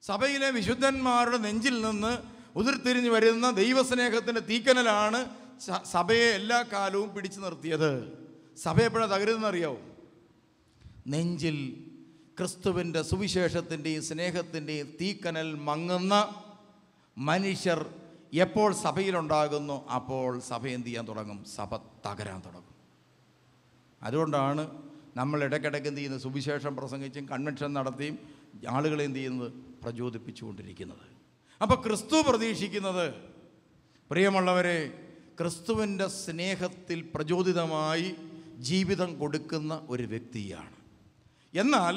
സഭയിലെ വിശുദ്ധന്മാരുടെ നെഞ്ചിൽ നിന്ന് ഉതിർത്തിരിഞ്ഞ് വരുന്ന ദൈവസ്നേഹത്തിൻ്റെ തീക്കനലാണ് സഭയെ എല്ലാ കാലവും പിടിച്ചു നിർത്തിയത്. സഭ എപ്പോഴാണ് തകരുതെന്നറിയാവും? നെഞ്ചിൽ ക്രിസ്തുവിൻ്റെ സുവിശേഷത്തിൻ്റെയും സ്നേഹത്തിൻ്റെയും തീക്കനൽ മങ്ങുന്ന മനുഷ്യർ എപ്പോൾ സഭയിലുണ്ടാകുന്നു, അപ്പോൾ സഭ എന്ത് ചെയ്യാൻ തുടങ്ങും? സഭ തകരാൻ തുടങ്ങും. അതുകൊണ്ടാണ് നമ്മൾ ഇടയ്ക്കിടയ്ക്ക് എന്ത് ചെയ്യുന്നത്? സുവിശേഷം പ്രസംഗിച്ചും കൺവെൻഷൻ നടത്തിയും ആളുകളെ എന്ത് ചെയ്യുന്നത്? പ്രചോദിപ്പിച്ചുകൊണ്ടിരിക്കുന്നത്. അപ്പോൾ ക്രിസ്തു പ്രതീക്ഷിക്കുന്നത്, പ്രിയമുള്ളവരെ, ക്രിസ്തുവിൻ്റെ സ്നേഹത്തിൽ പ്രചോദിതമായി ജീവിതം കൊടുക്കുന്ന ഒരു വ്യക്തിയാണ്. എന്നാൽ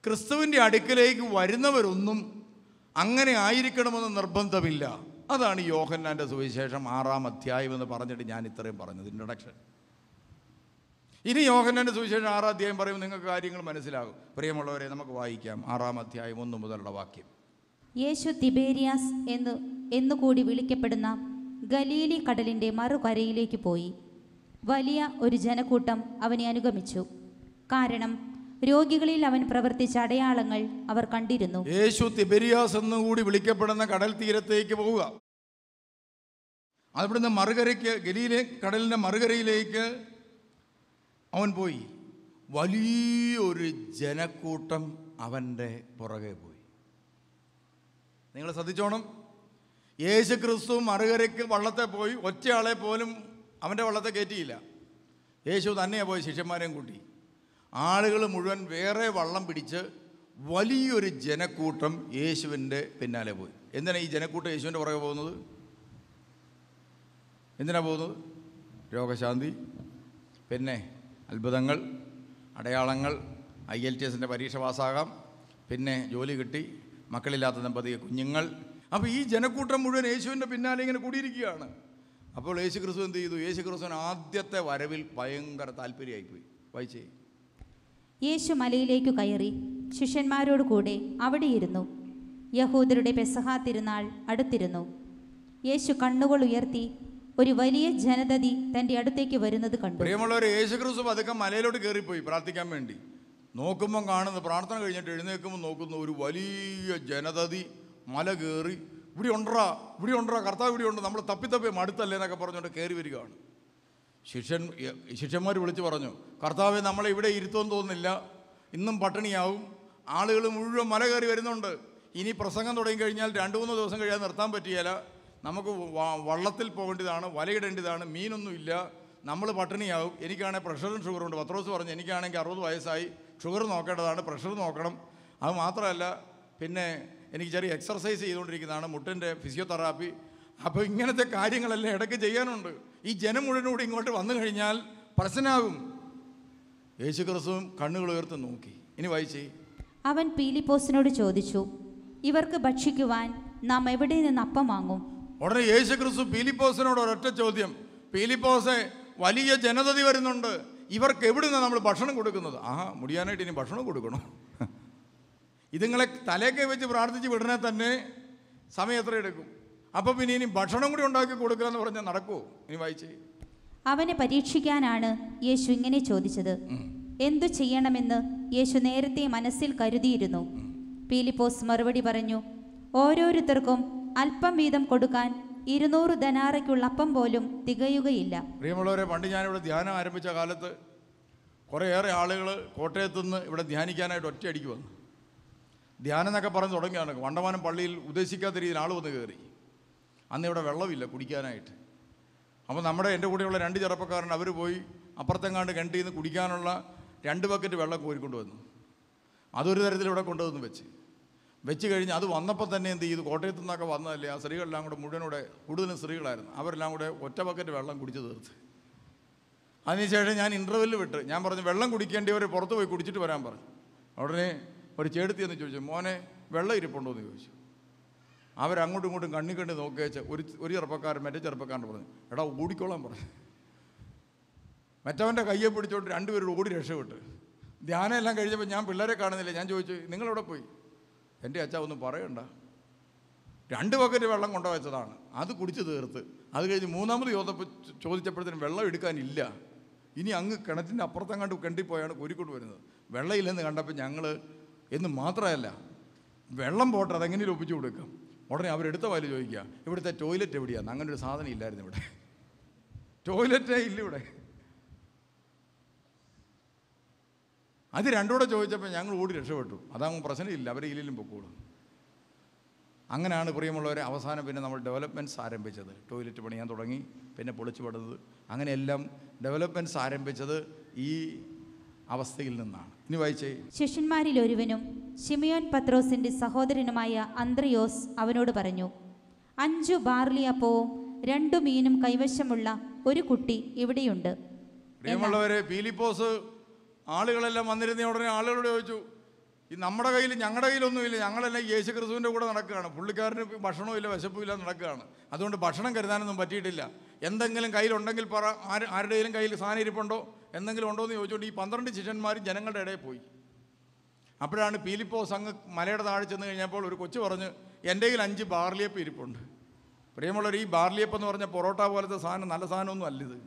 ക്രിസ്തുവിൻ്റെ അടുക്കലേക്ക് വരുന്നവരൊന്നും അങ്ങനെ ആയിരിക്കണമെന്ന് നിർബന്ധമില്ല. അതാണ് യോഹന്നാൻ്റെ സുവിശേഷം 6-ാം അധ്യായം എന്ന് പറഞ്ഞിട്ട് ഞാൻ ഇത്രയും പറഞ്ഞത്, ഇൻട്രൊഡക്ഷൻ. ഇനി യോഹന്നാൻ്റെ സുവിശേഷം 6-ാം അധ്യായം പറയുമ്പോൾ നിങ്ങൾക്ക് കാര്യങ്ങൾ മനസ്സിലാകും. പ്രിയമുള്ളവരെ, നമുക്ക് വായിക്കാം 6-ാം അധ്യായം 1 മുതലുള്ള വാക്യം. യേശു തിബേരിയാസ് എന്നുകൂടി വിളിക്കപ്പെടുന്ന ഗലീലി കടലിൻ്റെ മറുകരയിലേക്ക് പോയി. വലിയ ഒരു ജനക്കൂട്ടം അവനെ അനുഗമിച്ചു. കാരണം രോഗികളിൽ അവൻ പ്രവർത്തിച്ച അടയാളങ്ങൾ അവർ കണ്ടിരുന്നു. യേശു തിബേരിയാസ് എന്നുകൂടി വിളിക്കപ്പെടുന്ന കടൽ തീരത്തേക്ക് പോവുക. അവിടുന്ന് മറുകരയ്ക്ക്, ഗലീലെ കടലിൻ്റെ മറുകരയിലേക്ക് അവൻ പോയി. വലിയൊരു ജനക്കൂട്ടം അവൻ്റെ പുറകെ പോയി. നിങ്ങൾ ശ്രദ്ധിച്ചോണം, യേശു ക്രിസ്തു മറുകരയ്ക്ക് വള്ളത്തെ പോയി. ഒറ്റയാളെ പോലും അവൻ്റെ വള്ളത്തെ കയറ്റിയില്ല. യേശു തന്നെയാണ് പോയി ശിഷ്യന്മാരെയും കൂട്ടി. ആളുകൾ മുഴുവൻ വേറെ വള്ളം പിടിച്ച് വലിയൊരു ജനക്കൂട്ടം യേശുവിൻ്റെ പിന്നാലെ പോയി. എന്തിനാണ് ഈ ജനക്കൂട്ടം യേശുവിൻ്റെ പുറകെ പോകുന്നത്? എന്തിനാണ് പോകുന്നത്? രോഗശാന്തി, പിന്നെ അത്ഭുതങ്ങൾ, അടയാളങ്ങൾ, IELTS പരീക്ഷ പാസ്സാകാം, പിന്നെ ജോലി കിട്ടി, മക്കളില്ലാത്ത ദമ്പതിക കുഞ്ഞുങ്ങൾ. അപ്പോൾ ഈ ജനക്കൂട്ടം മുഴുവൻ യേശുവിൻ്റെ പിന്നാലെ ഇങ്ങനെ കൂടിയിരിക്കുകയാണ്. അപ്പോൾ യേശു ക്രിസ്തു എന്ത് ചെയ്തു? യേശു ക്രിസ്തുവിന് ആദ്യത്തെ വരവിൽ ഭയങ്കര താല്പര്യമായിപ്പോയി. വായിച്ചേ. യേശു മലയിലേക്കു കയറി ശിഷ്യന്മാരോട് കൂടെ അവിടെയിരുന്നു. യഹൂദരുടെ പെസഹ തിരുനാൾ അടുത്തിരുന്നു. യേശു കണ്ണുകൾ ഉയർത്തി ഒരു വലിയ ജനതതി തൻ്റെ അടുത്തേക്ക് വരുന്നത് കണ്ടു. പ്രിയമുള്ളവരെ, യേശു ക്രിസ്തു പതുക്കെ മലയിലോട്ട് കയറിപ്പോയി പ്രാർത്ഥിക്കാൻ വേണ്ടി. നോക്കുമ്പം കാണുന്നു, പ്രാർത്ഥന കഴിഞ്ഞിട്ട് എഴുന്നേൽക്കുമ്പോൾ നോക്കുന്നു, ഒരു വലിയ ജനതതി മല കയറി, ഇവിടെ ഉണ്ടോ, ഇവിടെ ഉണ്ടോ, കർത്താവ് ഇവിടെ ഉണ്ട്, നമ്മൾ തപ്പി മടുത്തല്ലേ എന്നൊക്കെ പറഞ്ഞുകൊണ്ട് കയറി വരികയാണ്. ശിഷ്യന്മാർ വിളിച്ച് പറഞ്ഞു, കർത്താവെ, നമ്മളെ ഇവിടെ ഇരുത്തുമെന്ന് തോന്നുന്നില്ല, ഇന്നും പട്ടിണിയാവും, ആളുകൾ മുഴുവൻ മല കയറി വരുന്നുണ്ട്, ഇനി പ്രസംഗം തുടങ്ങിക്കഴിഞ്ഞാൽ 2-3 ദിവസം കഴിയാൻ നിർത്താൻ പറ്റിയല്ല, നമുക്ക് വള്ളത്തിൽ പോകേണ്ടതാണ്, വലയിടേണ്ടതാണ്, മീനൊന്നുമില്ല, നമ്മൾ പട്ടിണിയാവും, എനിക്കാണെങ്കിൽ പ്രഷറും ഷുഗറുണ്ട്. പത്രോസ് പറഞ്ഞു, എനിക്കാണെങ്കിൽ 60 വയസ്സായി, ഷുഗർ നോക്കേണ്ടതാണ്, പ്രഷർ നോക്കണം, അത് മാത്രമല്ല പിന്നെ എനിക്ക് ചെറിയ എക്സർസൈസ് ചെയ്തുകൊണ്ടിരിക്കുന്നതാണ്, മുട്ടിൻ്റെ ഫിസിയോതെറാപ്പി. അപ്പോൾ ഇങ്ങനത്തെ കാര്യങ്ങളെല്ലാം ഇടയ്ക്ക് ചെയ്യാനുണ്ട്. ഈ ജനം മുഴുവനോട് ഇങ്ങോട്ട് വന്നു കഴിഞ്ഞാൽ പ്രശ്നമാകും. യേശു ക്രിസ്തുവും കണ്ണുകൾ ഉയർത്തി നോക്കി. ഇനി വായിച്ചേ. അവൻ പീലിപ്പോസിനോട് ചോദിച്ചു, ഇവർക്ക് ഭക്ഷിക്കുവാൻ നാം എവിടെ നിന്ന് അപ്പം വാങ്ങും? ഉടനെ യേശു ക്രിസ്തു പീലിപ്പോസിനോട് ഒരൊറ്റ ചോദ്യം, പീലിപ്പോസെ, വലിയ ജനതതി വരുന്നുണ്ട്, ഇവർക്ക് എവിടെ നിന്നാണ് നമ്മൾ ഭക്ഷണം കൊടുക്കുന്നത്? മുടിയാനായിട്ട് ഇനി ഭക്ഷണം കൊടുക്കണം. ഇതുങ്ങളെ തലയൊക്കെ വെച്ച് പ്രാർത്ഥിച്ച് വിടണേ തന്നെ സമയം എത്ര എടുക്കും? അപ്പോൾ പിന്നെ ഇനി ഭക്ഷണം കൂടി ഉണ്ടാക്കി കൊടുക്കുക എന്ന് പറഞ്ഞാൽ നടക്കുമോ? ഇനി വായിച്ചേ. അവനെ പരീക്ഷിക്കാനാണ് യേശു ഇങ്ങനെ ചോദിച്ചത്. എന്തു ചെയ്യണമെന്ന് യേശു നേരത്തെ മനസ്സിൽ കരുതിയിരുന്നു. പീലിപ്പോസ് മറുപടി പറഞ്ഞു, ഓരോരുത്തർക്കും അല്പം വീതം കൊടുക്കാൻ 200 ദനാറയ്ക്കുള്ള അപ്പം പോലും തികയുകയില്ല. പ്രിയമുള്ളവരെ, പണ്ട് ഞാനിവിടെ ധ്യാനം ആരംഭിച്ച കാലത്ത് കുറേയേറെ ആളുകൾ കോട്ടയത്തുനിന്ന് ഇവിടെ ധ്യാനിക്കാനായിട്ട് ഒറ്റയടിക്ക് വന്നു. ധ്യാനം എന്നൊക്കെ പറഞ്ഞ് തുടങ്ങിയാണ്. വണ്ടമാനം പള്ളിയിൽ ഉദ്ദേശിക്കാത്ത രീതിയിൽ ആൾ വന്ന് കയറി. അന്ന് ഇവിടെ വെള്ളമില്ല കുടിക്കാനായിട്ട്. അപ്പോൾ എൻ്റെ കൂടെയുള്ള 2 ചെറുപ്പക്കാരൻ അവർ പോയി അപ്പുറത്തെങ്ങാണ്ട് കിണറ്റിൽ നിന്ന് കുടിക്കാനുള്ള 2 ബക്കറ്റ് വെള്ളം കോരിക്കൊണ്ട് വന്നു. അതൊരു തരത്തിൽ ഇവിടെ കൊണ്ടുവന്ന് വെച്ച് കഴിഞ്ഞ് അത് വന്നപ്പോൾ തന്നെ എന്ത് ചെയ്തു? കോട്ടയത്തു നിന്നൊക്കെ വന്നതല്ലേ, ആ സ്ത്രീകളെല്ലാം കൂടെ മുഴുവനൂടെ, കൂടുതലും സ്ത്രീകളായിരുന്നു, അവരെല്ലാം കൂടെ ഒറ്റ ബക്കറ്റ് വെള്ളം കുടിച്ച് തീർത്ത്. അതിനുശേഷം ഞാൻ ഇൻ്റർവെല്ലിൽ വിട്ട് ഞാൻ പറഞ്ഞു, വെള്ളം കുടിക്കേണ്ടവർ പുറത്ത് പോയി കുടിച്ചിട്ട് വരാൻ പറഞ്ഞു. ഉടനെ ഒരു ചേട്ടത്തി എന്ന് ചോദിച്ചു, മോനെ വെള്ളം ഇരിപ്പുണ്ടോ എന്ന് ചോദിച്ചു. അവരങ്ങോട്ടും ഇങ്ങോട്ടും കണ്ണി നോക്കിയേച്ച് ഒരു ചെറുപ്പക്കാരൻ മറ്റേ ചെറുപ്പക്കാരൻ പറഞ്ഞു, എടാ ഓടിക്കോളാൻ പറഞ്ഞു. മറ്റവൻ്റെ കയ്യെ പിടിച്ചോണ്ട് 2 പേരോട് ഓടി രക്ഷപ്പെട്ട്. ധ്യാനം എല്ലാം കഴിഞ്ഞപ്പോൾ ഞാൻ പിള്ളേരെ കാണുന്നില്ല. ഞാൻ ചോദിച്ചു, നിങ്ങളെവിടെ പോയി? എൻ്റെ അച്ഛാ ഒന്നും പറയണ്ട, 2 ബക്കറ്റ് വെള്ളം കൊണ്ടുവച്ചതാണ്, അത് കുടിച്ച് തീർത്ത്. അത് കഴിഞ്ഞ് 3ാമത് ചോദിച്ചപ്പോഴത്തേനും വെള്ളം എടുക്കാനില്ല, ഇനി അങ്ങ് കിണറ്റിൻ്റെ അപ്പുറത്തങ്ങാണ്ട് കിണ്ടിപ്പോയാണ് കോരിക്കൊണ്ട് വരുന്നത്. വെള്ളമില്ലെന്ന് കണ്ടപ്പോൾ ഞങ്ങൾ എന്ന് മാത്രമല്ല വെള്ളം പോട്ടെ, അതെങ്ങനെയും ഒപ്പിച്ചു കൊടുക്കാം. ഉടനെ അവരെടുത്ത വായിൽ ചോദിക്കുക, ഇവിടുത്തെ ടോയ്ലറ്റ് എവിടെയാണ്? അങ്ങനെ ഒരു സാധനം ഇല്ലായിരുന്നു ഇവിടെ, ടോയ്ലറ്റേ ഇല്ല ഇവിടെ. അത് രണ്ടുകൂടെ ചോദിച്ചപ്പോൾ ഞങ്ങൾ ഓടി രക്ഷപ്പെട്ടു. അതാകുമ്പോൾ പ്രശ്നമില്ല, അവരെ ഇല്ലിലും പൊക്കോളും. അങ്ങനെയാണ് പ്രിയമുള്ളവരെ അവസാനം പിന്നെ നമ്മൾ ഡെവലപ്മെൻറ്റ്സ് ആരംഭിച്ചത്. ടോയ്ലറ്റ് പണിയാൻ തുടങ്ങി, പിന്നെ പൊളിച്ചു പടുന്നത്, അങ്ങനെയെല്ലാം ഡെവലപ്മെൻറ്റ്സ് ആരംഭിച്ചത് ഈ അവസ്ഥയിൽ നിന്നാണ്. ഇനി വായിച്ചേ. ശിഷ്യന്മാരിൽ ഒരുവനും ശിമിയോൻ പത്രോസിന്റെ സഹോദരനുമായ അന്ത്രയോസ് അവനോട് പറഞ്ഞു, 5 ബാർലി അപ്പവും 2 മീനും കൈവശമുള്ള ഒരു കുട്ടി ഇവിടെയുണ്ട്. പ്രിയമുള്ളവരെ, ഫിലിപ്പോസ് ആളുകളെല്ലാം വന്നിരുന്ന ഉടനെ ആളുകളോട് ചോദിച്ചു, ഈ നമ്മുടെ കയ്യിൽ, ഞങ്ങളുടെ കയ്യിലൊന്നുമില്ല, ഞങ്ങളെല്ലാം യേശു ക്രിസ്തുവിൻ്റെ കൂടെ നടക്കുകയാണ്, പുള്ളിക്കാരന് ഭക്ഷണവും ഇല്ല, വിശപ്പുമില്ല, നടക്കുകയാണ്. അതുകൊണ്ട് ഭക്ഷണം കരുതാനൊന്നും പറ്റിയിട്ടില്ല. എന്തെങ്കിലും കയ്യിലുണ്ടെങ്കിൽ പറ, ആരുടെയും കയ്യിൽ സാധനം ഇരിപ്പുണ്ടോ, എന്തെങ്കിലും ഉണ്ടോ എന്ന് ചോദിച്ചുകൊണ്ട് ഈ 12 ശിഷ്യന്മാരും ജനങ്ങളുടെ ഇടയിൽ പോയി. അപ്പോഴാണ് ഫിലിപ്പോസ് അങ്ങ് മലയുടെ താഴെ ചെന്ന് കഴിഞ്ഞപ്പോൾ ഒരു കൊച്ചു പറഞ്ഞ്, എൻ്റെ കയ്യിൽ 5 ബാർലിയപ്പം ഇരിപ്പുണ്ട്. പ്രിയമുള്ളവർ, ഈ ബാർലിയപ്പം എന്ന് പറഞ്ഞാൽ പൊറോട്ട പോലത്തെ സാധനം, നല്ല സാധനമൊന്നും അല്ലിത്.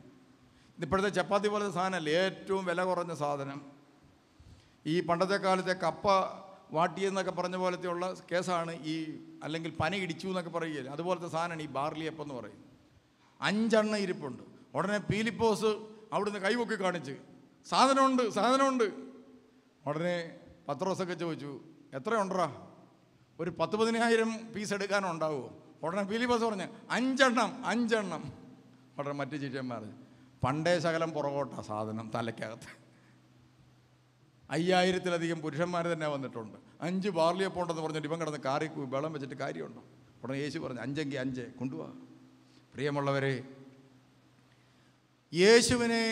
ഇതിപ്പോഴത്തെ ചപ്പാത്തി പോലത്തെ സാധനമല്ല, ഏറ്റവും വില കുറഞ്ഞ സാധനം. ഈ പണ്ടത്തെ കാലത്തെ കപ്പ വാട്ടിയെന്നൊക്കെ പറഞ്ഞ പോലത്തെയുള്ള കേസാണ് ഈ, അല്ലെങ്കിൽ പന ഇടിച്ചു എന്നൊക്കെ പറയുകയില്ല, അതുപോലത്തെ സാധനമാണ് ഈ ബാർലിയപ്പം എന്ന് പറയും. 5 ഇരിപ്പുണ്ട്. ഉടനെ ഫിലിപ്പോസ് അവിടുന്ന് കൈപൊക്കി കാണിച്ച്, സാധനമുണ്ട്, സാധനമുണ്ട്. ഉടനെ പത്രോസൊക്കെ ചോദിച്ചു, എത്ര ഉണ്ടറാ? ഒരു 10,000 പീസ് എടുക്കാനുണ്ടാവുമോ? ഉടനെ ഫിലിപ്പോസ് പറഞ്ഞു, 5. ഉടനെ മറ്റു ശിഷ്യന്മാർ, പണ്ടേ ശകലം പുറകോട്ടാ സാധനം തലയ്ക്കകത്ത്. 5000-ലധികം പുരുഷന്മാർ തന്നെ വന്നിട്ടുണ്ട്. 5 ബാർലിയപ്പം ഉണ്ടെന്ന് പറഞ്ഞിട്ട് ഇവൻ കിടന്ന് കാറി വെള്ളം വെച്ചിട്ട് കാര്യമുണ്ടോ? ഉടനെ യേശു പറഞ്ഞു, 5 എങ്കിൽ 5 കൊണ്ടുപോവാ. പ്രിയമുള്ളവരെ, യേശുവിനെ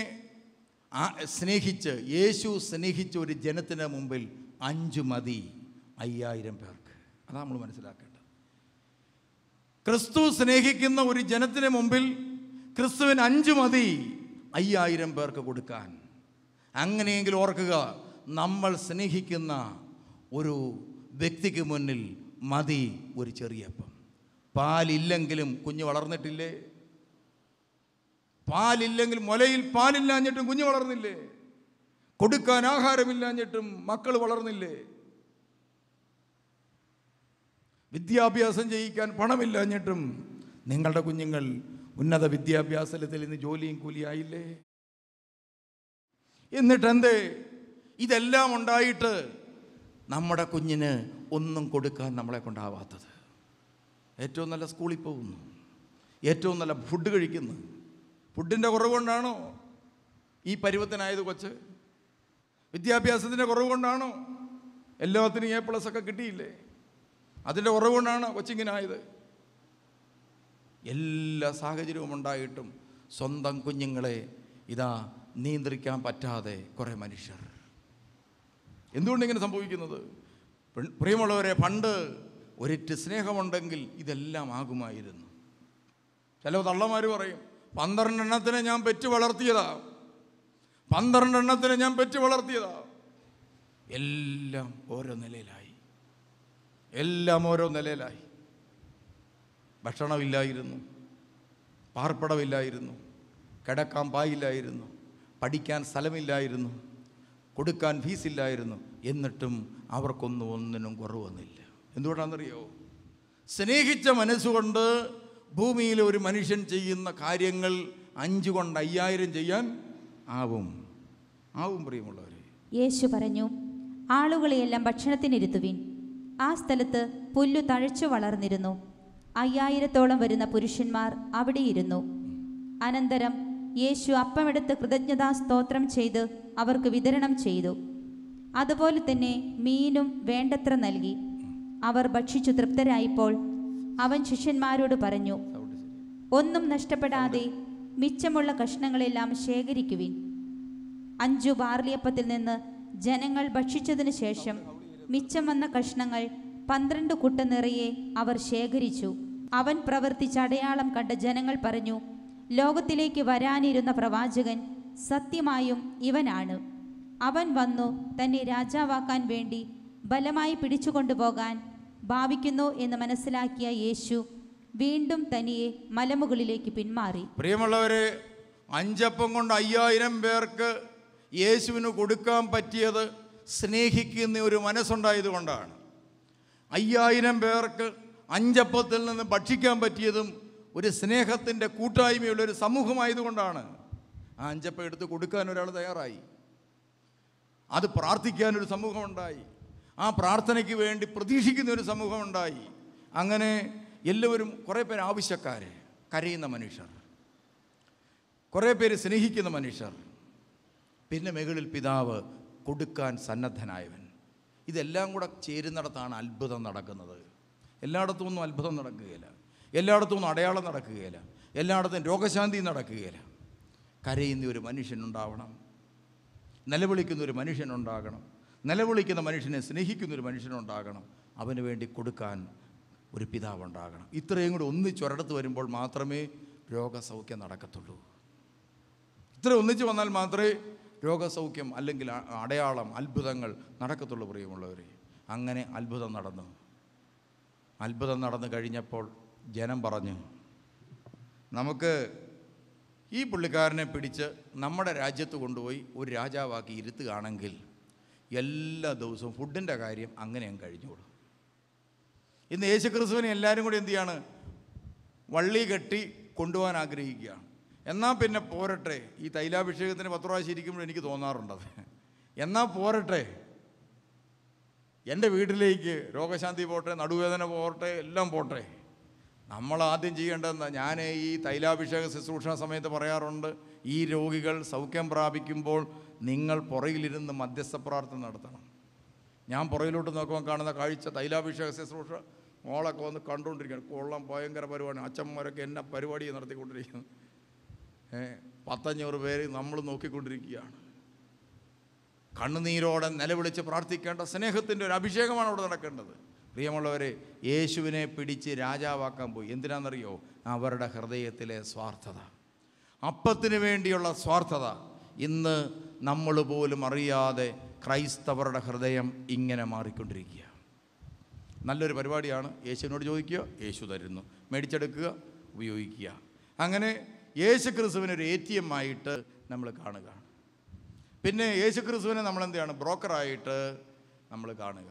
യേശു സ്നേഹിച്ച ഒരു ജനത്തിന് മുമ്പിൽ 5 മതി 5000 പേർക്ക്. അതാണ് നമ്മൾ മനസ്സിലാക്കേണ്ടത്. ക്രിസ്തു സ്നേഹിക്കുന്ന ഒരു ജനത്തിന് മുമ്പിൽ ക്രിസ്തുവിന് 5 മതി 5000 പേർക്ക് കൊടുക്കാൻ. അങ്ങനെയെങ്കിൽ ഓർക്കുക, നമ്മൾ സ്നേഹിക്കുന്ന ഒരു വ്യക്തിക്ക് മുന്നിൽ മതി ഒരു ചെറിയപ്പം. പാലില്ലെങ്കിലും കുഞ്ഞ് വളർന്നിട്ടില്ലേ? പാലില്ലെങ്കിൽ, മുലയിൽ പാലില്ലാഞ്ഞിട്ടും കുഞ്ഞ് വളർന്നില്ലേ? കൊടുക്കാൻ ആഹാരമില്ലാഞ്ഞിട്ടും മക്കൾ വളർന്നില്ലേ? വിദ്യാഭ്യാസം ചെയ്യിക്കാൻ പണമില്ലാഞ്ഞിട്ടും നിങ്ങളുടെ കുഞ്ഞുങ്ങൾ ഉന്നത വിദ്യാഭ്യാസത്തിൽ ഇന്ന് ജോലിയും കൂലിയായില്ലേ? എന്നിട്ടെന്തേ ഇതെല്ലാം ഉണ്ടായിട്ട് നമ്മുടെ കുഞ്ഞിന് ഒന്നും കൊടുക്കാൻ നമ്മളെ കൊണ്ടാവാത്തത്? ഏറ്റവും നല്ല സ്കൂളിൽ പോകുന്നു, ഏറ്റവും നല്ല ഫുഡ് കഴിക്കുന്നു. ഫുഡിൻ്റെ കുറവ് കൊണ്ടാണോ ഈ പരുവത്തിനായത് കൊച്ച്? വിദ്യാഭ്യാസത്തിൻ്റെ കുറവ് കൊണ്ടാണോ? എല്ലാത്തിനും A+ ഒക്കെ കിട്ടിയില്ലേ? അതിൻ്റെ കുറവ് കൊണ്ടാണോ കൊച്ചിങ്ങനായത്? എല്ലാ സാഹചര്യവും ഉണ്ടായിട്ടും സ്വന്തം കുഞ്ഞുങ്ങളെ ഇതാ നിയന്ത്രിക്കാൻ പറ്റാതെ കുറേ മനുഷ്യർ. എന്തുകൊണ്ടിങ്ങനെ സംഭവിക്കുന്നത്? പ്രിയമുള്ളവരെ, പണ്ട് ഒരിറ്റ് സ്നേഹമുണ്ടെങ്കിൽ ഇതെല്ലാം ആകുമായിരുന്നു. ചില തള്ളമാർ പറയും, 12 എണ്ണത്തിനെ ഞാൻ പെറ്റ് വളർത്തിയതാ, 12 എണ്ണത്തിനെ ഞാൻ പെറ്റ് വളർത്തിയതാ. എല്ലാം ഓരോ നിലയിലായി, എല്ലാം ഓരോ നിലയിലായി. ഭക്ഷണമില്ലായിരുന്നു, പാർപ്പിടമില്ലായിരുന്നു, കിടക്കാൻ പായില്ലായിരുന്നു, പഠിക്കാൻ സ്ഥലമില്ലായിരുന്നു, കൊടുക്കാൻ ഫീസില്ലായിരുന്നു. എന്നിട്ടും ഒന്നിനും കുറവ് വന്നില്ല. എന്തുകൊണ്ടാണെന്നറിയോ? സ്നേഹിച്ച മനസ്സുകൊണ്ട് ഭൂമിയിൽ ഒരു മനുഷ്യൻ ചെയ്യുന്ന കാര്യങ്ങൾ 5 കൊണ്ട് 5000 ചെയ്യാൻ ആവും. പ്രിയമുള്ളവരെ, യേശു പറഞ്ഞു, ആളുകളെയെല്ലാം ഭക്ഷണത്തിനിരുത്തുവിൻ. ആ സ്ഥലത്ത് പുല്ലു തഴച്ചു വളർന്നിരുന്നു. 5000-ഓളം വരുന്ന പുരുഷന്മാർ അവിടെ ഇരുന്നു. അനന്തരം യേശു അപ്പമെടുത്ത് കൃതജ്ഞതാ സ്തോത്രം ചെയ്ത് അവർക്ക് വിതരണം ചെയ്തു. അതുപോലെ തന്നെ മീനും വേണ്ടത്ര നൽകി. അവർ ഭക്ഷിച്ചു തൃപ്തരായപ്പോൾ അവൻ ശിഷ്യന്മാരോട് പറഞ്ഞു, ഒന്നും നഷ്ടപ്പെടാതെ മിച്ചമുള്ള കഷ്ണങ്ങളെല്ലാം ശേഖരിക്കുവിൻ. 5 ബാർലിയപ്പത്തിൽ നിന്ന് ജനങ്ങൾ ഭക്ഷിച്ചതിനു ശേഷം മിച്ചം വന്ന കഷ്ണങ്ങൾ 12 കുട്ട നിറയെ അവർ ശേഖരിച്ചു. അവൻ പ്രവർത്തിച്ച അടയാളം കണ്ട ജനങ്ങൾ പറഞ്ഞു, ലോകത്തിലേക്ക് വരാനിരുന്ന പ്രവാചകൻ സത്യമായും ഇവനാണ്. അവൻ വന്നു തന്നെ രാജാവാക്കാൻ വേണ്ടി ബലമായി പിടിച്ചുകൊണ്ടുപോകാൻ ഭാവിക്കുന്നു എന്ന് മനസ്സിലാക്കിയ യേശു വീണ്ടും തനിയെ മലമുകളിലേക്ക് പിന്മാറി. പ്രിയമുള്ളവരെ, 5 അപ്പം കൊണ്ട് 5000 പേർക്ക് യേശുവിന് കൊടുക്കാൻ പറ്റിയത് സ്നേഹിക്കുന്ന ഒരു മനസ്സുണ്ടായത് കൊണ്ടാണ്. 5000 പേർക്ക് 5 അപ്പത്തിൽ നിന്ന് ഭക്ഷിക്കാൻ പറ്റിയതും ഒരു സ്നേഹത്തിൻ്റെ കൂട്ടായ്മയുള്ളൊരു സമൂഹമായതുകൊണ്ടാണ്. ആ 5 അപ്പം എടുത്ത് കൊടുക്കാൻ ഒരാൾ തയ്യാറായി. അത് പ്രാർത്ഥിക്കാനൊരു സമൂഹമുണ്ടായി. ആ പ്രാർത്ഥനയ്ക്ക് വേണ്ടി പ്രതീക്ഷിക്കുന്ന ഒരു സമൂഹമുണ്ടായി. അങ്ങനെ എല്ലാവരും, കുറേ പേര് ആവശ്യക്കാർ, കരയുന്ന മനുഷ്യർ, കുറേ പേര് സ്നേഹിക്കുന്ന മനുഷ്യർ, പിന്നെ മുകളിൽ പിതാവ് കൊടുക്കാൻ സന്നദ്ധനായവൻ. ഇതെല്ലാം കൂടെ ചേരുന്നിടത്താണ് അത്ഭുതം നടക്കുന്നത്. എല്ലായിടത്തും ഒന്നും അത്ഭുതം നടക്കുകയില്ല, എല്ലായിടത്തും ഒന്നും അടയാളം നടക്കുകയില്ല, എല്ലായിടത്തും രോഗശാന്തി നടക്കുകയില്ല. കരയുന്ന ഒരു മനുഷ്യനുണ്ടാവണം, നിലവിളിക്കുന്ന ഒരു മനുഷ്യനുണ്ടാകണം, നിലവിളിക്കുന്ന മനുഷ്യനെ സ്നേഹിക്കുന്ന ഒരു മനുഷ്യനുണ്ടാകണം, അവന് വേണ്ടി കൊടുക്കാൻ ഒരു പിതാവുണ്ടാകണം. ഇത്രയും കൂടി ഒന്നിച്ചൊരിടത്ത് വരുമ്പോൾ മാത്രമേ രോഗസൗഖ്യം നടക്കത്തുള്ളൂ. ഇത്ര ഒന്നിച്ച് വന്നാൽ മാത്രമേ രോഗസൗഖ്യം അല്ലെങ്കിൽ അടയാളം, അത്ഭുതങ്ങൾ നടക്കത്തുള്ളൂ. പ്രിയമുള്ളവരെ, അങ്ങനെ അത്ഭുതം നടന്നു. അത്ഭുതം നടന്നു കഴിഞ്ഞപ്പോൾ ജനം പറഞ്ഞു, നമുക്ക് ഈ പുള്ളിക്കാരനെ പിടിച്ച് നമ്മുടെ രാജ്യത്ത് കൊണ്ടുപോയി ഒരു രാജാവാക്കി ഇരുത്തുകയാണെങ്കിൽ എല്ലാ ദിവസവും ഫുഡിൻ്റെ കാര്യം അങ്ങനെ അങ്ങ് കഴിഞ്ഞോളൂ. ഇന്ന് യേശുക്രിസ്തുവിനെ എല്ലാവരും കൂടി എന്തു ചെയ്യാണ്? വള്ളി കെട്ടി കൊണ്ടുപോകാൻ ആഗ്രഹിക്കുകയാണ്. എന്നാൽ പിന്നെ പോരട്ടെ, ഈ തൈലാഭിഷേകത്തിന് 10 പ്രാവശ്യം ഇരിക്കുമ്പോൾ എനിക്ക് തോന്നാറുണ്ടത്, എന്നാൽ പോരട്ടെ, എൻ്റെ വീട്ടിലേക്ക് രോഗശാന്തി പോട്ടെ, നടുവേദന പോട്ടെ, എല്ലാം പോട്ടെ. നമ്മൾ ആദ്യം ചെയ്യേണ്ടതെന്ന്, ഞാൻ ഈ തൈലാഭിഷേക ശുശ്രൂഷ സമയത്ത് പറയാറുണ്ട്, ഈ രോഗികൾ സൗഖ്യം പ്രാപിക്കുമ്പോൾ നിങ്ങൾ പുറകിലിരുന്ന് മധ്യസ്ഥ പ്രാർത്ഥന നടത്തണം. ഞാൻ പുറകിലോട്ട് നോക്കുമ്പോൾ കാണുന്ന കാഴ്ച, തൈലാഭിഷേക ശുശ്രൂഷ മോളൊക്കെ വന്ന് കണ്ടുകൊണ്ടിരിക്കുകയാണ്. കൊള്ളാം, ഭയങ്കര പരിപാടി, അച്ഛന്മാരൊക്കെ എന്നെ പരിപാടി നടത്തിക്കൊണ്ടിരിക്കുന്നു. 500 പേര് നമ്മൾ നോക്കിക്കൊണ്ടിരിക്കുകയാണ്. കണ്ണുനീരോടെ നിലവിളിച്ച് പ്രാർത്ഥിക്കേണ്ട സ്നേഹത്തിൻ്റെ ഒരു അഭിഷേകമാണ് അവിടെ നടക്കേണ്ടത്. പ്രിയമുള്ളവരെ, യേശുവിനെ പിടിച്ച് രാജാവാക്കാൻ പോയി. എന്തിനാണെന്നറിയോ? അവരുടെ ഹൃദയത്തിലെ സ്വാർത്ഥത, അപ്പത്തിന് വേണ്ടിയുള്ള സ്വാർത്ഥത. ഇന്ന് നമ്മൾ പോലും അറിയാതെ ക്രൈസ്തവരുടെ ഹൃദയം ഇങ്ങനെ മാറിക്കൊണ്ടിരിക്കുക. നല്ലൊരു പരിപാടിയാണ്. യേശുവിനോട് ചോദിക്കുക, യേശു തരുന്നു, മേടിച്ചെടുക്കുക, ഉപയോഗിക്കുക. അങ്ങനെ യേശു ക്രിസ്തുവിനെ ഒരു ATM ആയിട്ട് നമ്മൾ കാണുക. പിന്നെ യേശു ക്രിസ്തുവിനെ നമ്മൾ എന്താണ്? ബ്രോക്കറായിട്ട് നമ്മൾ കാണുക.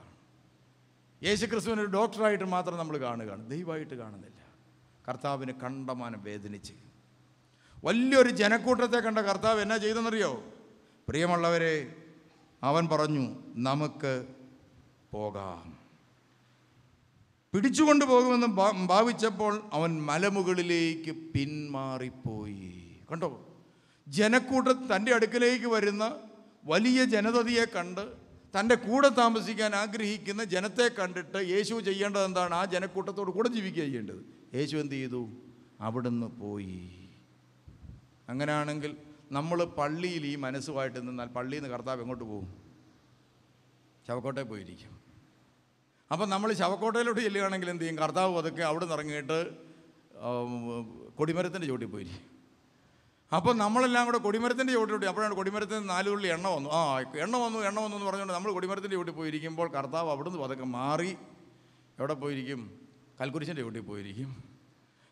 യേശു ക്രിസ്തുവിനെ ഒരു ഡോക്ടറായിട്ട് മാത്രം നമ്മൾ കാണുകയാണ്, ദൈവമായിട്ട് കാണുന്നില്ല. കർത്താവിന് കണ്ടമാനം വേദനിച്ച് വലിയൊരു ജനക്കൂട്ടത്തെ കണ്ട കർത്താവ് എന്നാ ചെയ്തെന്നറിയോ? പ്രിയമുള്ളവരെ, അവൻ പറഞ്ഞു, നമുക്ക് പോകാം. പിടിച്ചുകൊണ്ട് പോകുമെന്ന് ഭാവിച്ചപ്പോൾ അവൻ മലമുകളിലേക്ക് പിന്മാറിപ്പോയി. കണ്ടോ? ജനക്കൂട്ടം തൻ്റെ അടുക്കലേക്ക് വരുന്ന വലിയ ജനതയെ കണ്ട്, തൻ്റെ കൂടെ താമസിക്കാൻ ആഗ്രഹിക്കുന്ന ജനത്തെ കണ്ടിട്ട് യേശു ചെയ്യേണ്ടത് എന്താണ്? ആ ജനക്കൂട്ടത്തോട് കൂടെ ജീവിക്കുക ചെയ്യേണ്ടത്. യേശു എന്ത് ചെയ്തു? അവിടുന്ന് പോയി. അങ്ങനെയാണെങ്കിൽ നമ്മൾ പള്ളിയിൽ ഈ മനസ്സുമായിട്ട് നിന്നാൽ പള്ളിയിൽ നിന്ന് കർത്താവ് എങ്ങോട്ട് പോകും? ശവക്കോട്ടയിൽ പോയിരിക്കും. അപ്പം നമ്മൾ ശവക്കോട്ടയിലോട്ട് ചെല്ലുകയാണെങ്കിൽ എന്ത് ചെയ്യും? കർത്താവ് അതൊക്കെ അവിടെ നിന്ന് ഇറങ്ങിയിട്ട് കൊടിമരത്തിൻ്റെ ചുവട്ടിൽ പോയിരിക്കും. അപ്പം നമ്മളെല്ലാം കൂടെ കൊടിമരത്തിൻ്റെ ചുവട്ടിലോട്ട്, അപ്പോഴാണ് കൊടിമരത്തിന് 4 തുള്ളി എണ്ണ വന്നു. എണ്ണ വന്നു എന്ന് പറഞ്ഞുകൊണ്ട് നമ്മൾ കൊടിമരത്തിൻ്റെ ചുവട്ടിൽ പോയിരിക്കുമ്പോൾ കർത്താവ് അവിടുന്ന് പതുക്കെ മാറി എവിടെ പോയിരിക്കും? കൽക്കുരിശിൻ്റെ ചുവട്ടിൽ പോയിരിക്കും.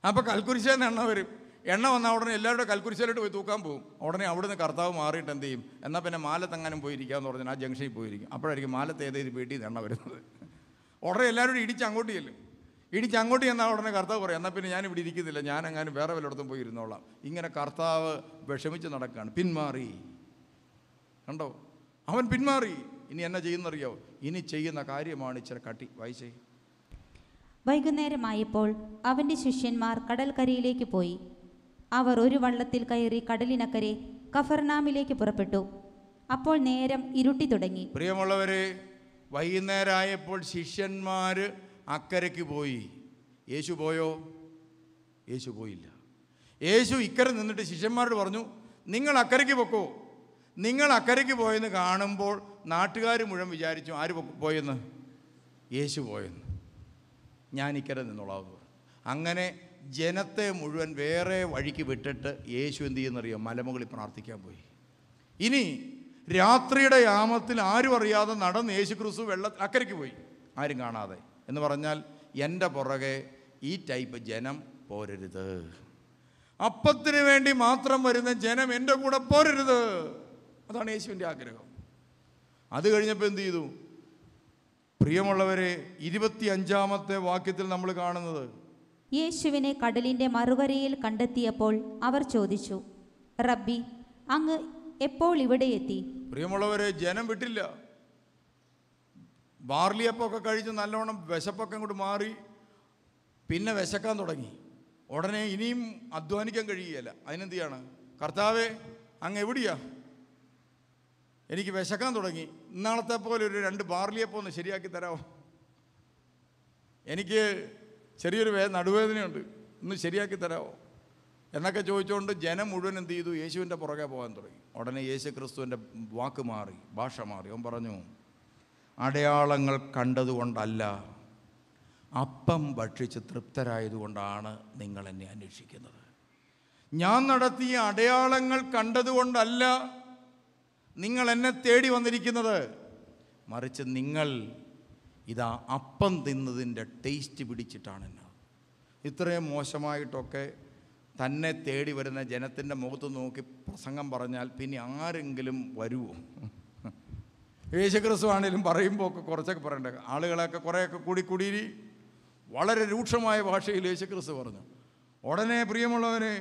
അപ്പോൾ കൽക്കുരിശേന്ന് എണ്ണ വരും. എണ്ണ വന്നാൽ ഉടനെ എല്ലാവരുടെ കൽക്കുരിശയിലോട്ട് പോയി തൂക്കാൻ പോകും. ഉടനെ അവിടുന്ന് കർത്താവ് മാറിയിട്ട് എന്ത് ചെയ്യും? എന്നാൽ പിന്നെ മാലത്തെങ്ങാനും പോയിരിക്കാമെന്ന് പറഞ്ഞാൽ ആ ജംഗ്ഷനിൽ പോയിരിക്കും. അപ്പോഴായിരിക്കും മാലത്ത് ഏതേത് വീട്ടിൽ നിന്ന് എണ്ണ വരുന്നത്. ഉടനെ എല്ലാവരും ഇടിച്ച് അങ്ങോട്ട് ചെല്ലും. ഇടിച്ച് അങ്ങോട്ട് ചെന്നാൽ ഉടനെ കർത്താവ് പറയും, എന്നാൽ പിന്നെ ഞാൻ ഇവിടെ ഇരിക്കുന്നില്ല, ഞാൻ എങ്ങാനും വേറെ വല്ലയിടത്തും പോയി ഇരുന്നോളാം. ഇങ്ങനെ കർത്താവ് വിഷമിച്ച് നടക്കുകയാണ്. പിന്മാറി. കണ്ടോ? അവൻ പിന്മാറി. ഇനി എന്നാ ചെയ്യുന്നറിയോ? ഇനി ചെയ്യുന്ന കാര്യമാണ് ഇച്ചിരി കട്ടി വായിച്ചേ. വൈകുന്നേരമായപ്പോൾ അവൻ്റെ ശിഷ്യന്മാർ കടൽക്കരയിലേക്ക് പോയി. അവർ ഒരു വള്ളത്തിൽ കയറി കടലിനക്കരെ കഫർനാമിലേക്ക് പുറപ്പെട്ടു. അപ്പോൾ നേരം ഇരുട്ടി തുടങ്ങി. പ്രിയമുള്ളവരെ, വൈകുന്നേരമായപ്പോൾ ശിഷ്യന്മാർ അക്കരയ്ക്ക് പോയി. യേശു പോയോ? യേശു പോയില്ല. യേശു ഇക്കരെ നിന്നിട്ട് ശിഷ്യന്മാരോട് പറഞ്ഞു, നിങ്ങൾ അക്കരയ്ക്ക് പൊക്കോ. നിങ്ങൾ അക്കരയ്ക്ക് പോയെന്ന് കാണുമ്പോൾ നാട്ടുകാർ മുഴുവൻ വിചാരിച്ചു, ആര് പോയെന്ന്? യേശു പോയെന്ന്. ഞാൻ ഇക്കരെ നിന്നോളാവുന്നു. അങ്ങനെ ജനത്തെ മുഴുവൻ വേറെ വഴിക്ക് വിട്ടിട്ട് യേശു എന്ത് ചെയ്യുന്നറിയോ? മലമുകളിൽ പ്രാർത്ഥിക്കാൻ പോയി. ഇനി രാത്രിയുടെ യാമത്തിൽ ആരും അറിയാതെ നടന്ന് യേശു ക്രിസ്തു അക്കരയ്ക്ക് പോയി, ആരും കാണാതെ. എന്ന് പറഞ്ഞാൽ എൻ്റെ പുറകെ ഈ ടൈപ്പ് ജനം പോരരുത്. അപ്പത്തിന് വേണ്ടി മാത്രം വരുന്ന ജനം എൻ്റെ കൂടെ പോരരുത്. അതാണ് യേശുവിൻ്റെ ആഗ്രഹം. അത് കഴിഞ്ഞപ്പോൾ എന്ത് ചെയ്തു? പ്രിയമുള്ളവരെ, 25-ാമത്തെ വാക്യത്തിൽ നമ്മൾ കാണുന്നത്, യേശുവിനെ കടലിന്റെ മറുകരയിൽ കണ്ടെത്തിയപ്പോൾ അവർ ചോദിച്ചു, റബ്ബി, അങ്ങ് എപ്പോൾ ഇവിടെ എത്തി? പ്രിയമുള്ളവരെ, ജനം വിട്ടില്ല. ബാർലിയപ്പൊക്കെ കഴിച്ച് നല്ലോണം വിശപ്പൊക്കെ അങ്ങോട്ട് മാറി, പിന്നെ വിശക്കാൻ തുടങ്ങി. ഉടനെ ഇനിയും അധ്വാനിക്കാൻ കഴിയുകയില്ല. അതിനെന്ത് ചെയ്യാണ്? കർത്താവേ, അങ്ങ് എവിടെയാ? എനിക്ക് വിശക്കാൻ തുടങ്ങി. ഇന്നാളത്തെ പോലെ ഒരു 2 ബാർലിയപ്പം ഒന്ന് ശരിയാക്കി തരാമോ? എനിക്ക് ചെറിയൊരു നടുവേദനയുണ്ട്, ഒന്ന് ശരിയാക്കി തരാമോ എന്നൊക്കെ ചോദിച്ചുകൊണ്ട് ജനം മുഴുവൻ എന്ത് ചെയ്തു? യേശുവിൻ്റെ പുറകെ പോകാൻ തുടങ്ങി. ഉടനെ യേശു ക്രിസ്തുവിൻ്റെ വാക്ക് മാറി, ഭാഷ മാറി. അവൻ പറഞ്ഞു, അടയാളങ്ങൾ കണ്ടതുകൊണ്ടല്ല, അപ്പം ഭക്ഷിച്ച് തൃപ്തരായതുകൊണ്ടാണ് നിങ്ങൾ എന്നെ അന്വേഷിക്കുന്നത്. ഞാൻ നടത്തിയ അടയാളങ്ങൾ കണ്ടതുകൊണ്ടല്ല നിങ്ങൾ എന്നെ തേടി വന്നിരിക്കുന്നത്, മറിച്ച് നിങ്ങൾ ഇതാ അപ്പം തിന്നതിൻ്റെ ടേസ്റ്റ് പിടിച്ചിട്ടാണ് എന്നെ. ഇത്രയും മോശമായിട്ടൊക്കെ തന്നെ തേടി വരുന്ന ജനത്തിൻ്റെ മുഖത്ത് നോക്കി പ്രസംഗം പറഞ്ഞാൽ പിന്നെ ആരെങ്കിലും വരുമോ? യേശുക്രിസ്തു ആണെങ്കിലും പറയുമ്പോൾ ഒക്കെ കുറച്ചൊക്കെ പറയണ്ടേ? ആളുകളൊക്കെ കുറേയൊക്കെ കൂടി വളരെ രൂക്ഷമായ ഭാഷയിൽ യേശുക്രിസ്തു പറഞ്ഞു. ഉടനെ പ്രിയമുള്ളവരെ,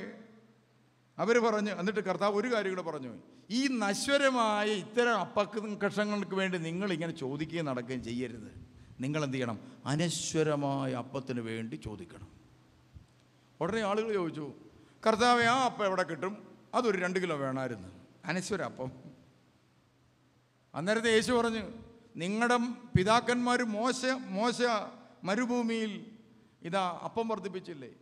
അവർ പറഞ്ഞു. എന്നിട്ട് കർത്താവ് ഒരു കാര്യം കൂടെ പറഞ്ഞു, ഈ നശ്വരമായ ഇത്തരം അപ്പക്കഷങ്ങൾക്ക് വേണ്ടി നിങ്ങളിങ്ങനെ ചോദിക്കുകയും നടക്കുകയും ചെയ്യരുത്. നിങ്ങളെന്ത് ചെയ്യണം? അനശ്വരമായ അപ്പത്തിന് വേണ്ടി ചോദിക്കണം. ഉടനെ ആളുകൾ ചോദിച്ചു, കർത്താവേ, ആ അപ്പം എവിടെ കിട്ടും? അതൊരു 2 കിലോ വേണമായിരുന്നു, അനശ്വര അപ്പം. അന്നേരത്തെ യേശു പറഞ്ഞു, നിങ്ങളുടെ പിതാക്കന്മാർ മോശ മരുഭൂമിയിൽ ഇതാ അപ്പം വർദ്ധിപ്പിച്ചില്ലേ?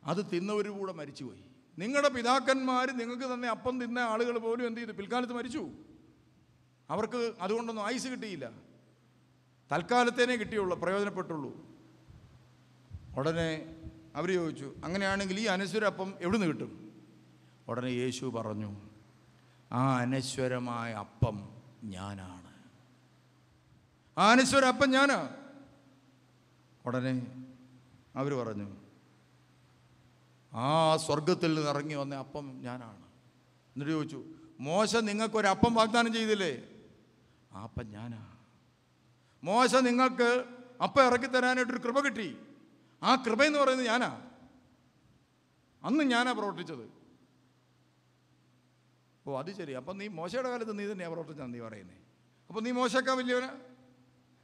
അത് തിന്നവർ കൂടെ മരിച്ചുപോയി. നിങ്ങളുടെ പിതാക്കന്മാർ നിങ്ങൾക്ക് തന്നെ അപ്പം തിന്ന ആളുകൾ പോലും എന്ത് ചെയ്തു? പിൽക്കാലത്ത് മരിച്ചു. അവർക്ക് അതുകൊണ്ടൊന്നും ആയുസ് കിട്ടിയില്ല, തൽക്കാലത്തേനെ കിട്ടിയുള്ളൂ, പ്രയോജനപ്പെട്ടുള്ളൂ. ഉടനെ അവർ ചോദിച്ചു, അങ്ങനെയാണെങ്കിൽ ഈ അനശ്വര അപ്പം എവിടെ നിന്ന് കിട്ടും? ഉടനെ യേശു പറഞ്ഞു, ആ അനശ്വരമായ അപ്പം ഞാനാണ്. ആ അനശ്വര അപ്പം ഞാനാ. ഉടനെ അവർ പറഞ്ഞു, ആ സ്വർഗത്തിൽ നിന്ന് ഇറങ്ങി വന്ന അപ്പം ഞാനാണ്. എന്നിട്ട് ചോദിച്ചു, മോശ നിങ്ങൾക്കൊരപ്പം വാഗ്ദാനം ചെയ്തില്ലേ? ആ അപ്പം ഞാനാ. മോശ നിങ്ങൾക്ക് അപ്പം ഇറക്കി തരാനായിട്ടൊരു കൃപ കിട്ടി. ആ കൃപയെന്ന് പറയുന്നത് ഞാനാ. അന്ന് ഞാനാ പ്രവർത്തിച്ചത്. ഓ, അത് ശരി. അപ്പം നീ മോശയുടെ കാലത്ത് നീ തന്നെയാണ് പ്രവർത്തിച്ചാണ് നീ പറയുന്നത്. അപ്പം നീ മോശക്കാ വലിയവനാ?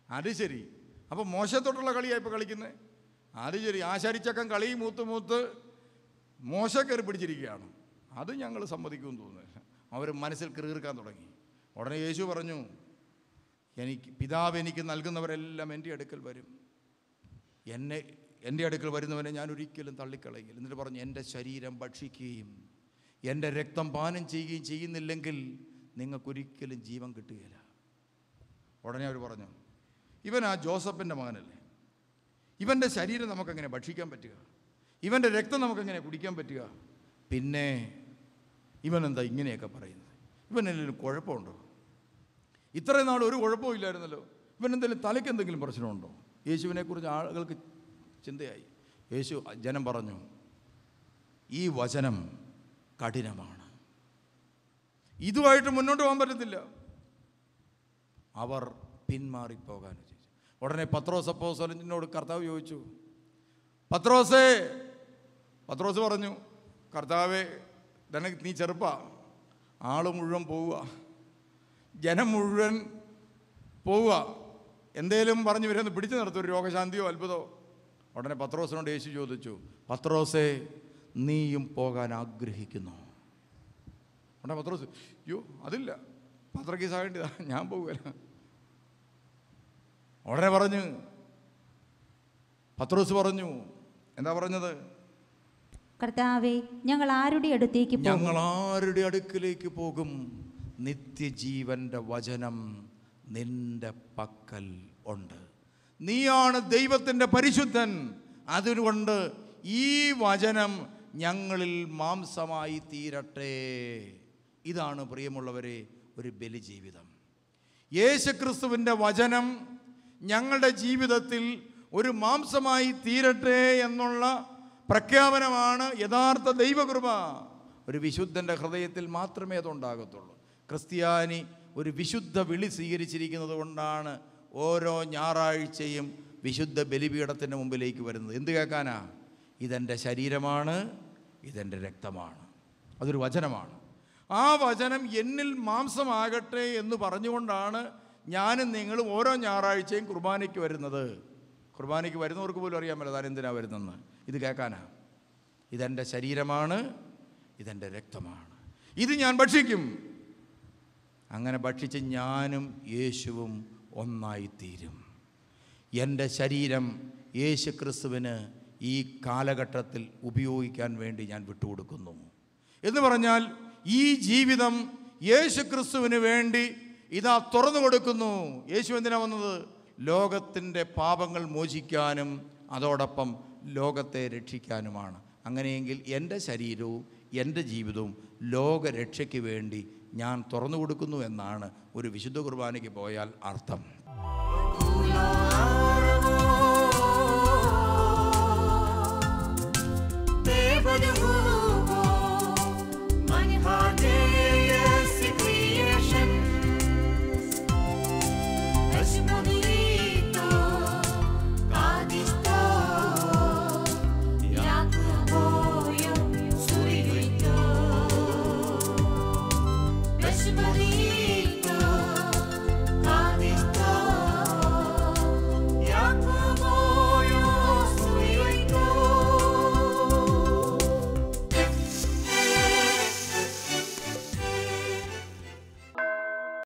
അത് ശരി. അപ്പം മോശത്തോട്ടുള്ള കളിയാണ് ഇപ്പോൾ കളിക്കുന്നത്. അത് ശരി. ആശാരിച്ചക്കം കളി മൂത്ത് മോശ കയറി പിടിച്ചിരിക്കുകയാണ്. അത് ഞങ്ങൾ സമ്മതിക്കുമെന്ന് തോന്നുന്നു. അവർ മനസ്സിൽ കീർക്കാൻ തുടങ്ങി. ഉടനെ യേശു പറഞ്ഞു, പിതാവ് എനിക്ക് നൽകുന്നവരെല്ലാം എൻ്റെ അടുക്കൽ വരും. എൻ്റെ അടുക്കൽ വരുന്നവനെ ഞാൻ ഒരിക്കലും തള്ളിക്കളയില്ല. എന്നിട്ട് പറഞ്ഞു, എൻ്റെ ശരീരം ഭക്ഷിക്കുകയും എൻ്റെ രക്തം പാനം ചെയ്യുകയും ചെയ്യുന്നില്ലെങ്കിൽ നിങ്ങൾക്കൊരിക്കലും ജീവൻ കിട്ടുകയില്ല. ഉടനെ അവർ പറഞ്ഞു, ഇവൻ ആ ജോസഫിൻ്റെ മകനല്ലേ? ഇവൻ്റെ ശരീരം നമുക്കെങ്ങനെ ഭക്ഷിക്കാൻ പറ്റുക? ഇവൻ്റെ രക്തം നമുക്കെങ്ങനെ കുടിക്കാൻ പറ്റുക? പിന്നെ ഇവനെന്താ ഇങ്ങനെയൊക്കെ പറയുന്നത്? ഇവനെന്തെങ്കിലും കുഴപ്പമുണ്ടോ? ഇത്രയും നാൾ ഒരു കുഴപ്പവും ഇല്ലായിരുന്നല്ലോ. ഇവനെന്തെങ്കിലും തലയ്ക്ക് എന്തെങ്കിലും പ്രശ്നമുണ്ടോ? യേശുവിനെക്കുറിച്ച് ആളുകൾക്ക് ചിന്തയായി. ജനം പറഞ്ഞു, ഈ വചനം കഠിനമാണ്, ഇതുമായിട്ട് മുന്നോട്ട് പോകാൻ പറ്റത്തില്ല. അവർ പിന്മാറിപ്പോകാൻ ചോദിച്ചു. ഉടനെ പത്രോസ് അപ്പോസ്തലനോട് കർത്താവ് ചോദിച്ചു, പത്രോസ് പറഞ്ഞു, കർത്താവേ, നീ ചെറുപ്പാ, ആൾ മുഴുവൻ പോവുക, ജനം മുഴുവൻ പോവുക, എന്തേലും പറഞ്ഞ് ഇവരൊന്ന് പിടിച്ചു നിർത്തും, ഒരു രോഗശാന്തിയോ അത്ഭുതമോ. ഉടനെ പത്രോസിനോട് യേശു ചോദിച്ചു, പത്രോസേ, നീയും പോകാൻ ആഗ്രഹിക്കുന്നു? ഉടനെ പത്രോസ്, അയ്യോ അതില്ല, പത്രക്കീസാകേണ്ടതാ, ഞാൻ പോവുകയില്ല. ഉടനെ പത്രോസ് പറഞ്ഞു, എന്താ പറഞ്ഞത്? കർത്താവേ, ഞങ്ങൾ ആരുടെ അടുത്തേക്ക് പോകും? ഞങ്ങൾ ആരുടെ അടുക്കിലേക്ക് പോകും? നിത്യജീവന്റെ വചനം നിന്റെ പക്കൽ ഉണ്ട്. നീയാണ് ദൈവത്തിൻ്റെ പരിശുദ്ധൻ. അതുകൊണ്ട് ഈ വചനം ഞങ്ങളിൽ മാംസമായി തീരട്ടെ. ഇതാണ് പ്രിയമുള്ളവരെ ഒരു ബലിജീവിതം. യേശുക്രിസ്തുവിൻ്റെ വചനം ഞങ്ങളുടെ ജീവിതത്തിൽ ഒരു മാംസമായി തീരട്ടെ എന്നുള്ള പ്രഖ്യാപനമാണ് യഥാർത്ഥ ദൈവകൃപ. ഒരു വിശുദ്ധൻ്റെ ഹൃദയത്തിൽ മാത്രമേ അതുണ്ടാകത്തുള്ളൂ. ക്രിസ്ത്യാനി ഒരു വിശുദ്ധ വിളി സ്വീകരിച്ചിരിക്കുന്നത് കൊണ്ടാണ് ഓരോ ഞായറാഴ്ചയും വിശുദ്ധ ബലിപീഠത്തിൻ്റെ മുമ്പിലേക്ക് വരുന്നത്. എന്ത് കേൾക്കാനാ? ഇതെൻ്റെ ശരീരമാണ്, ഇതെൻ്റെ രക്തമാണ്. അതൊരു വചനമാണ്. ആ വചനം എന്നിൽ മാംസമാകട്ടെ എന്ന് പറഞ്ഞുകൊണ്ടാണ് ഞാനും നിങ്ങളും ഓരോ ഞായറാഴ്ചയും കുർബാനയ്ക്ക് വരുന്നത്. കുർബാനയ്ക്ക് വരുന്നവർക്ക് പോലും അറിയാമല്ലോ താൻ എന്തിനാണ് വരുന്നതെന്ന്. ഇത് കേൾക്കാനാ. ഇതെൻ്റെ ശരീരമാണ്, ഇതെൻ്റെ രക്തമാണ്, ഇത് ഞാൻ ഭക്ഷിക്കും. അങ്ങനെ ഭക്ഷിച്ച് ഞാനും യേശുവും ഒന്നായിത്തീരും. എൻ്റെ ശരീരം യേശു ക്രിസ്തുവിന് ഈ കാലഘട്ടത്തിൽ ഉപയോഗിക്കാൻ വേണ്ടി ഞാൻ വിട്ടുകൊടുക്കുന്നു എന്ന് പറഞ്ഞാൽ ഈ ജീവിതം യേശു ക്രിസ്തുവിന് വേണ്ടി ഇതാ തുറന്നു കൊടുക്കുന്നു. യേശു എന്തിനാ വന്നത്? ലോകത്തിൻ്റെ പാപങ്ങൾ മോചിക്കാനും അതോടൊപ്പം ലോകത്തെ രക്ഷിക്കാനുമാണ്. അങ്ങനെയെങ്കിൽ എൻ്റെ ശരീരവും എൻ്റെ ജീവിതവും ലോകരക്ഷയ്ക്ക് വേണ്ടി ഞാൻ തുറന്നു കൊടുക്കുന്നു എന്നാണ് ഒരു വിശുദ്ധ കുർബാനയ്ക്ക് പോയാൽ അർത്ഥം. Testimony